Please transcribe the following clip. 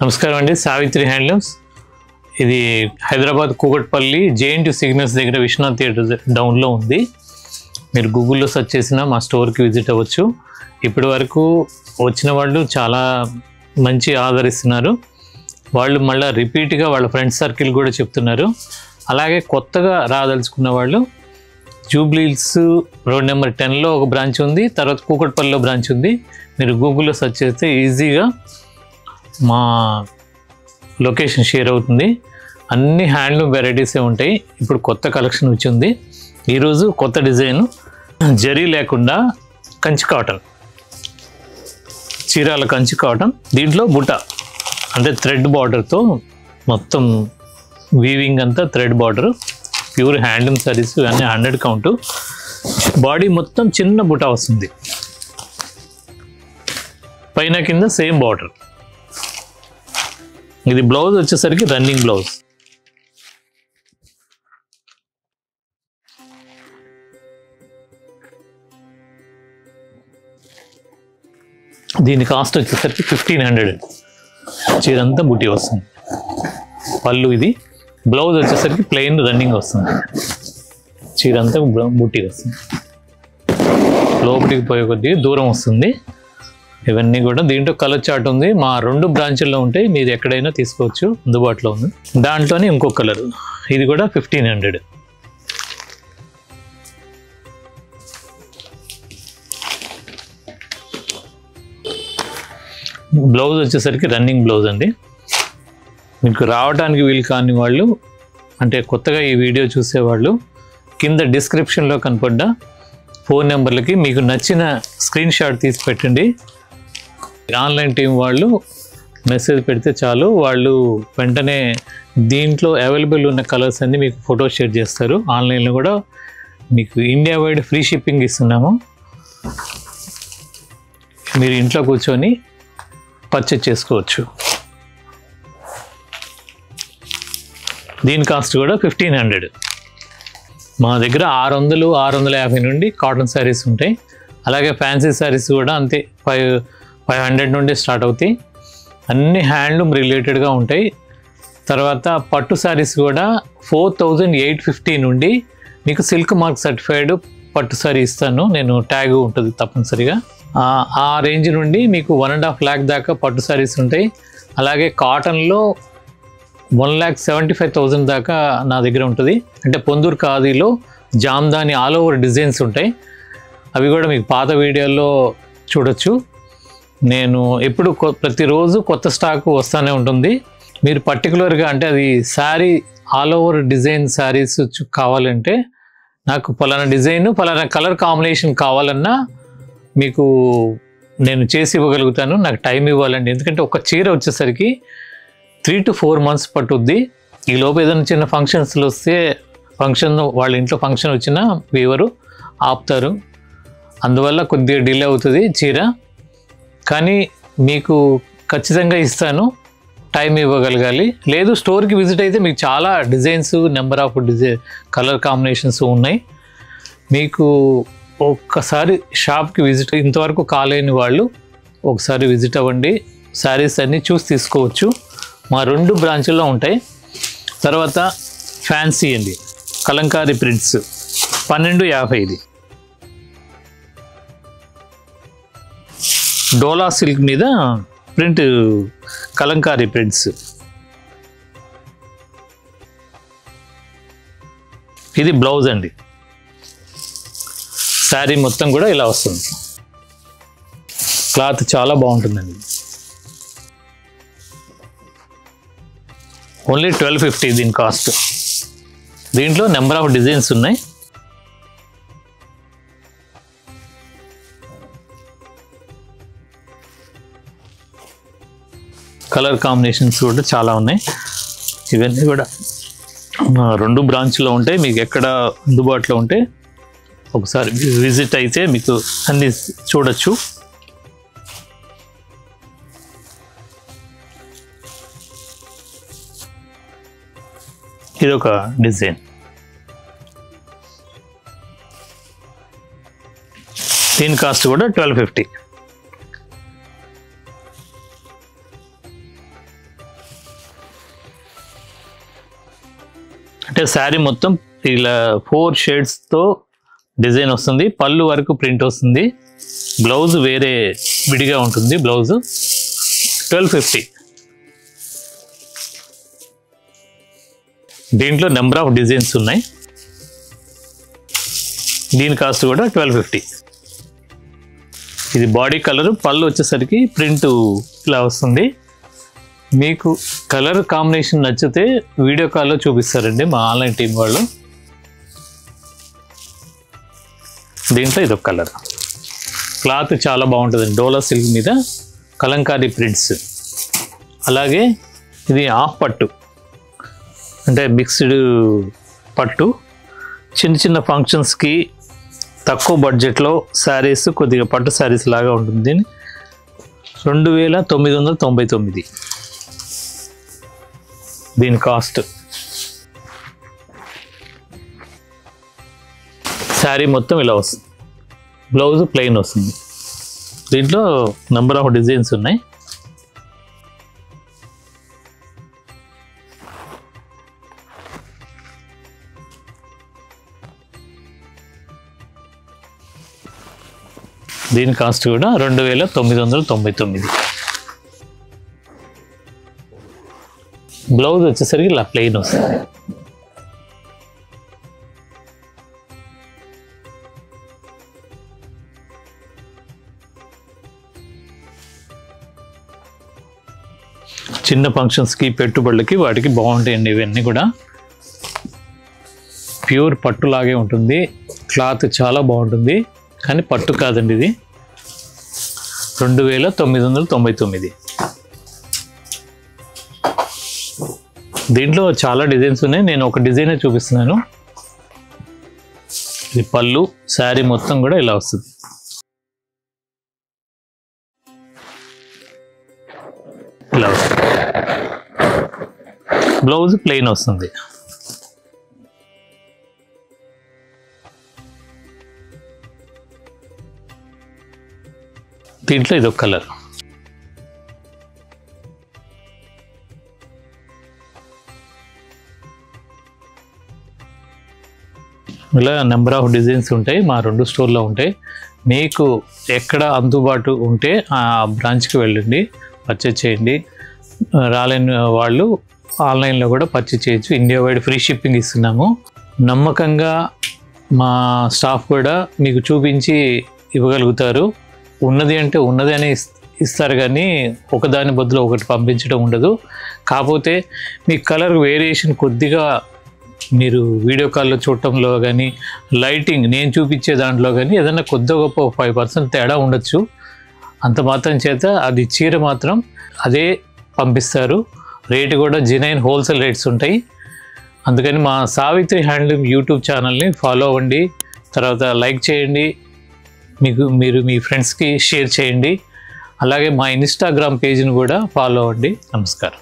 నమస్కారం అండి. సావిత్రి హ్యాండ్లూమ్స్. ఇది హైదరాబాద్ కూకట్పల్లి జేఎన్టీ సిగ్నల్స్ దగ్గర విశ్వనాథ్ థియేటర్ డౌన్లో ఉంది. మీరు గూగుల్లో సెర్చ్ చేసినా మా స్టోర్కి విజిట్ అవ్వచ్చు. ఇప్పటి వరకు వచ్చిన వాళ్ళు చాలా మంచి ఆదరిస్తున్నారు. వాళ్ళు మళ్ళీ రిపీట్గా వాళ్ళ ఫ్రెండ్స్ సర్కిల్ కూడా చెప్తున్నారు. అలాగే కొత్తగా రాదలుచుకున్న వాళ్ళు జూబ్లీహిల్స్ రోడ్ నెంబర్ 10లో ఒక బ్రాంచ్ ఉంది, తర్వాత కూకట్పల్లిలో బ్రాంచ్ ఉంది. మీరు గూగుల్లో సెర్చ్ చేస్తే ఈజీగా మా లొకేషన్ షేర్ అవుతుంది. అన్ని హ్యాండ్లూమ్ వెరైటీసే ఉంటాయి. ఇప్పుడు కొత్త కలెక్షన్ వచ్చింది. ఈరోజు కొత్త డిజైన్ జరీ లేకుండా కంచి కాటన్, చీరాల కంచి కాటన్, దీంట్లో బుట్ట అంటే థ్రెడ్ బార్డర్తో మొత్తం వీవింగ్ అంతా thread border, pure handloom saris అన్నీ 100 కౌంటు. బాడీ మొత్తం చిన్న బుట్ట వస్తుంది, పైన కింద సేమ్ బార్డర్. ఇది బ్లౌజ్ వచ్చేసరికి రన్నింగ్ బ్లౌజ్. దీని కాస్ట్ వచ్చేసరికి 1500. చీరంతా బుట్టి వస్తుంది. పళ్ళు ఇది. బ్లౌజ్ వచ్చేసరికి ప్లెయిన్ రన్నింగ్ వస్తుంది. చీరంతా బుట్టి వస్తుంది. లోపలికి పోయే కొద్దిగా దూరం వస్తుంది. ఇవన్నీ కూడా దీంట్లో కలర్ చార్ట్ ఉంది. మా 2 బ్రాంచుల్లో ఉంటాయి. మీరు ఎక్కడైనా తీసుకోవచ్చు, అందుబాటులో ఉంది. దాంట్లోనే ఇంకో కలర్, ఇది కూడా 1500. బ్లౌజ్ వచ్చేసరికి రన్నింగ్ బ్లౌజ్ అండి. మీకు రావడానికి వీలు కాని వాళ్ళు, అంటే కొత్తగా ఈ వీడియో చూసేవాళ్ళు, కింద డిస్క్రిప్షన్లో కనపడ్డ ఫోన్ నెంబర్లకి మీకు నచ్చిన స్క్రీన్ షాట్ తీసి పెట్టండి. ఆన్లైన్ టీం వాళ్ళు మెసేజ్ పెడితే చాలు, వాళ్ళు వెంటనే దీంట్లో అవైలబుల్ ఉన్న కలర్స్ అన్నీ మీకు ఫోటో షేర్ చేస్తారు. ఆన్లైన్లో కూడా మీకు ఇండియా వైడ్ ఫ్రీ షిప్పింగ్ ఇస్తున్నాము. మీరు ఇంట్లో కూర్చొని పర్చేజ్ చేసుకోవచ్చు. దీని కాస్ట్ కూడా 1500. మా దగ్గర 600, 650 నుండి కాటన్ శారీస్ ఉంటాయి. అలాగే ఫ్యాన్సీ శారీస్ కూడా అంతే, 500 నుండి స్టార్ట్ అవుతాయి. అన్ని హ్యాండ్లూమ్ రిలేటెడ్గా ఉంటాయి. తర్వాత పట్టు శారీస్ కూడా 4850 నుండి మీకు సిల్క్ మార్క్ సర్టిఫైడ్ పట్టు శారీ ఇస్తాను నేను. ట్యాగ్ ఉంటుంది తప్పనిసరిగా. ఆ రేంజ్ నుండి మీకు 1.5 lakh దాకా పట్టు శారీస్ ఉంటాయి. అలాగే కాటన్లో 1,75,000 దాకా నా దగ్గర ఉంటుంది. అంటే పొందూరు ఖాదీలో జామ్దాని ఆల్ ఓవర్ డిజైన్స్ ఉంటాయి. అవి కూడా మీకు పాత వీడియోల్లో చూడొచ్చు. నేను ఎప్పుడు ప్రతిరోజు కొత్త స్టాక్ వస్తూనే ఉంటుంది. మీరు పర్టికులర్గా అంటే అది sari all over design saris కావాలంటే, నాకు పలానా డిజైన్ పలానా కలర్ కాంబినేషన్ కావాలన్నా మీకు నేను చేసి ఇవ్వగలుగుతాను. నాకు టైం ఇవ్వాలండి. ఎందుకంటే ఒక చీర వచ్చేసరికి 3 to 4 months పట్టుద్ది. ఈ లోపు ఏదైనా చిన్న ఫంక్షన్స్లో వస్తే, వాళ్ళ ఇంట్లో ఫంక్షన్ వచ్చినా వీవరు ఆపుతారు. అందువల్ల కొద్దిగా డిలే అవుతుంది చీర. కానీ మీకు ఖచ్చితంగా ఇస్తాను, టైం ఇవ్వగలగాలి. లేదు స్టోర్కి విజిట్ అయితే మీకు చాలా designs, number of colour combinations ఉన్నాయి. మీకు ఒక్కసారి షాప్కి విజిట్, ఇంతవరకు కాలేని వాళ్ళు ఒకసారి విజిట్ అవ్వండి. శారీస్ అన్నీ చూసి తీసుకోవచ్చు. మా 2 బ్రాంచుల్లో ఉంటాయి. తర్వాత ఫ్యాన్సీ అండి, కలంకారీ ప్రింట్స్ 1250. ఇది డోలా సిల్క్ మీద ప్రింట్, కలంకారీ ప్రింట్స్. ఇది బ్లౌజ్ అండి. శారీ మొత్తం కూడా ఇలా వస్తుంది. క్లాత్ చాలా బాగుంటుందండి. ఓన్లీ 1250 దీని కాస్ట్. దీంట్లో నెంబర్ ఆఫ్ డిజైన్స్ ఉన్నాయి. కలర్ కాంబినేషన్స్ కూడా చాలా ఉన్నాయి. ఇవన్నీ కూడా 2 బ్రాంచ్లో ఉంటాయి. మీకు ఎక్కడ అందుబాటులో ఉంటే ఒకసారి విజిట్ అయితే మీకు అన్ని చూడొచ్చు. ఇదొక డిజైన్. దీని కాస్ట్ కూడా 1250. అంటే శారీ మొత్తం ఇలా 4 షేడ్స్తో డిజైన్ వస్తుంది. పళ్ళు వరకు ప్రింట్ వస్తుంది. బ్లౌజ్ వేరే విడిగా ఉంటుంది. బ్లౌజ్ 1250. దీంట్లో నెంబర్ ఆఫ్ డిజైన్స్ ఉన్నాయి. దీని కాస్ట్ కూడా 1250. ఇది బాడీ కలర్, పళ్ళు వచ్చేసరికి ప్రింట్ ఇలా వస్తుంది. మీకు కలర్ కాంబినేషన్ నచ్చితే వీడియో కాల్లో చూపిస్తారండి మా ఆన్లైన్ టీం వాళ్ళు. దీంట్లో ఇదొక కలర్. క్లాత్ చాలా బాగుంటుంది. డోలా సిల్క్ మీద కలంకారీ ప్రింట్స్. అలాగే ఇది హాఫ్ పట్టు, అంటే మిక్స్డ్ పట్టు. చిన్న చిన్న ఫంక్షన్స్కి తక్కువ బడ్జెట్లో శారీస్, కొద్దిగా పట్టు శారీస్ లాగా ఉంటుంది. 2999 దీని కాస్ట్. శారీ మొత్తం ఇలా వస్తుంది. బ్లౌజ్ ప్లెయిన్ వస్తుంది. దీంట్లో నెంబర్ ఆఫ్ డిజైన్స్ ఉన్నాయి. దీని కాస్ట్ కూడా 2999. బ్లౌజ్ వచ్చేసరికి ఇలా ప్లెయిన్ వస్తుంది. చిన్న ఫంక్షన్స్కి, పెట్టుబడులకి, వాటికి బాగుంటాయండి ఇవన్నీ కూడా. ప్యూర్ పట్టులాగే ఉంటుంది. క్లాత్ చాలా బాగుంటుంది, కానీ పట్టు కాదండి ఇది. 2999. దీంట్లో చాలా డిజైన్స్ ఉన్నాయి. నేను ఒక డిజైనే చూపిస్తున్నాను. ఇది పళ్ళు. శారీ మొత్తం కూడా ఇలా వస్తుంది. ఇలా వస్తుంది. బ్లౌజ్ ప్లెయిన్ వస్తుంది. దీంట్లో ఇదొక కలర్. ఇలా నెంబర్ ఆఫ్ డిజైన్స్ ఉంటాయి. మా 2 స్టోర్లో ఉంటాయి. మీకు ఎక్కడ అందుబాటు ఉంటే ఆ బ్రాంచ్కి వెళ్ళండి, పర్చేజ్ చేయండి. రాలేని వాళ్ళు ఆన్లైన్లో కూడా పర్చేజ్ చేయొచ్చు. ఇండియా వైడ్ ఫ్రీ షిప్పింగ్ ఇస్తున్నాము. నమ్మకంగా మా స్టాఫ్ కూడా మీకు చూపించి ఇవ్వగలుగుతారు. ఉన్నది అంటే ఉన్నది అని ఇస్తారు, కానీ ఒకదాని బదులు ఒకటి పంపించడం ఉండదు. కాకపోతే మీ కలర్ వేరియేషన్ కొద్దిగా మీరు వీడియో కాల్లో చూడటంలో కానీ, లైటింగ్ నేను చూపించే దాంట్లో కానీ ఏదైనా కొద్ది గొప్ప 5% తేడా ఉండొచ్చు. అంత మాత్రం చేత అది చీర మాత్రం అదే పంపిస్తారు. రేటు కూడా జెన్యూన్ హోల్సేల్ రేట్స్ ఉంటాయి. అందుకని మా సావిత్రి హ్యాండ్లూమ్ యూట్యూబ్ ఛానల్ని ఫాలో అవ్వండి. తర్వాత లైక్ చేయండి. మీరు మీ ఫ్రెండ్స్కి షేర్ చేయండి. అలాగే మా ఇన్స్టాగ్రామ్ పేజ్ని కూడా ఫాలో అవ్వండి. నమస్కారం.